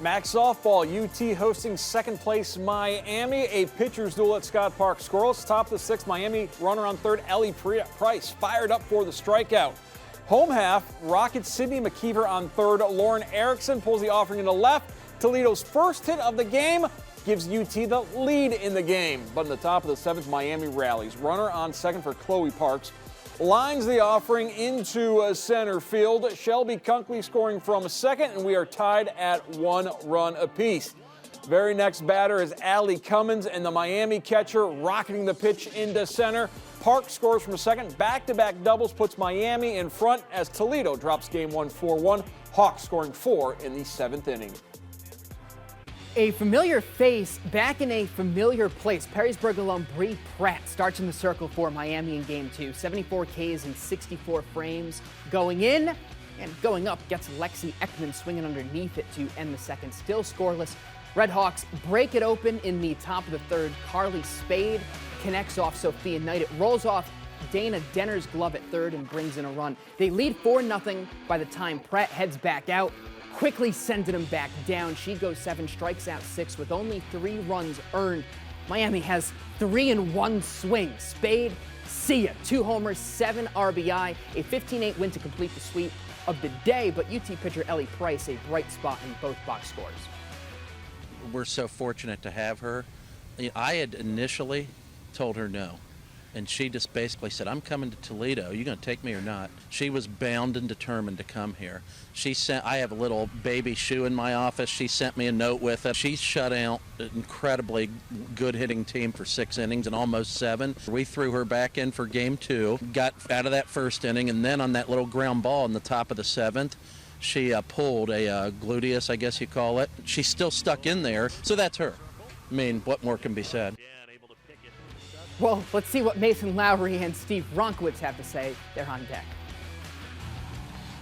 MAC softball, UT hosting second place Miami. A pitcher's duel at Scott Park. Scoreless, top of the sixth. Miami runner on third, Ellie Price fired up for the strikeout. Home half, Rockets Sydney McKeever on third. Lauren Erickson pulls the offering into left. Toledo's first hit of the game gives UT the lead in the game. But in the top of the seventh, Miami rallies. Runner on second for Chloe Parks. Lines the offering into center field. Shelby Kunkley scoring from second, and we are tied at 1 run apiece. Very next batter is Allie Cummins, and the Miami catcher rocketing the pitch into center. Park scores from second. Back-to-back doubles puts Miami in front as Toledo drops game 1 4-1. Hawks scoring 4 in the seventh inning. A familiar face back in a familiar place. Perrysburg alum Bree Pratt starts in the circle for Miami in game 2. 74 Ks and 64 frames. Going in and going up gets Lexi Ekman swinging underneath it to end the second. Still scoreless. RedHawks break it open in the top of the third. Carly Spade connects off Sophia Knight. It rolls off Dana Denner's glove at third and brings in a run. They lead 4-0 by the time Pratt heads back out. Quickly sending him back down. She goes 7, strikes out 6 with only 3 runs earned. Miami has 3 in 1 swing. Spade, see ya. 2 homers, 7 RBI, a 15-8 win to complete the sweep of the day. But UT pitcher Ellie Price, a bright spot in both box scores. We're so fortunate to have her. I had initially told her no. And she just basically said, I'm coming to Toledo. Are you going to take me or not? She was bound and determined to come here. I have a little baby shoe in my office. She sent me a note with it. She shut out an incredibly good hitting team for 6 innings and almost 7. We threw her back in for game 2, got out of that first inning, and then on that little ground ball in the top of the 7th, she pulled a gluteus, I guess you call it. She's still stuck in there, so that's her. I mean, what more can be said? Well, let's see what Mason Lowry and Steve Ronkowitz have to say. They're on deck.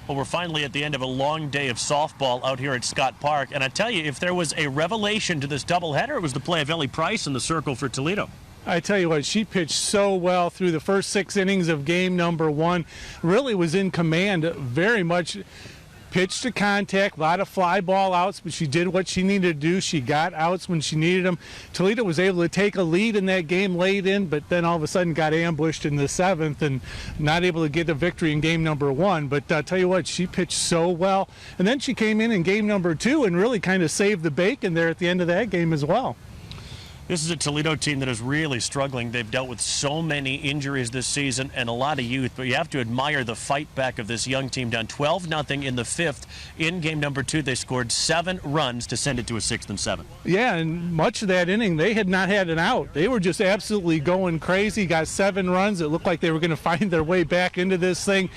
Well, we're finally at the end of a long day of softball out here at Scott Park. And I tell you, if there was a revelation to this doubleheader, it was the play of Ellie Price in the circle for Toledo. I tell you what, she pitched so well through the first 6 innings of game number 1. Really was in command very much. Pitch to contact, a lot of fly ball outs, but she did what she needed to do. She got outs when she needed them. Toledo was able to take a lead in that game late in, but then all of a sudden got ambushed in the 7th and not able to get a victory in game number 1. But I'll tell you what, she pitched so well. And then she came in game number 2 and really kind of saved the bacon there at the end of that game as well. This is a Toledo team that is really struggling. They've dealt with so many injuries this season and a lot of youth, but you have to admire the fight back of this young team. Down 12-0 in the 5th. In game number 2, they scored 7 runs to send it to a 6th and 7. Yeah, and much of that inning, they had not had an out. They were just absolutely going crazy, got 7 runs. It looked like they were going to find their way back into this thing.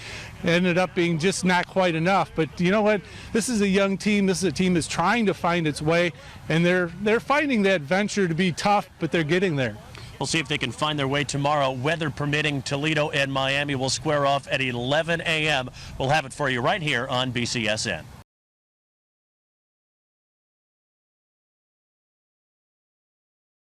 Ended up being just not quite enough. But you know what? This is a young team. This is a team that's trying to find its way, and they're finding that venture to be tough, but they're getting there. We'll see if they can find their way tomorrow. Weather permitting, Toledo and Miami will square off at 11 a.m. We'll have it for you right here on BCSN.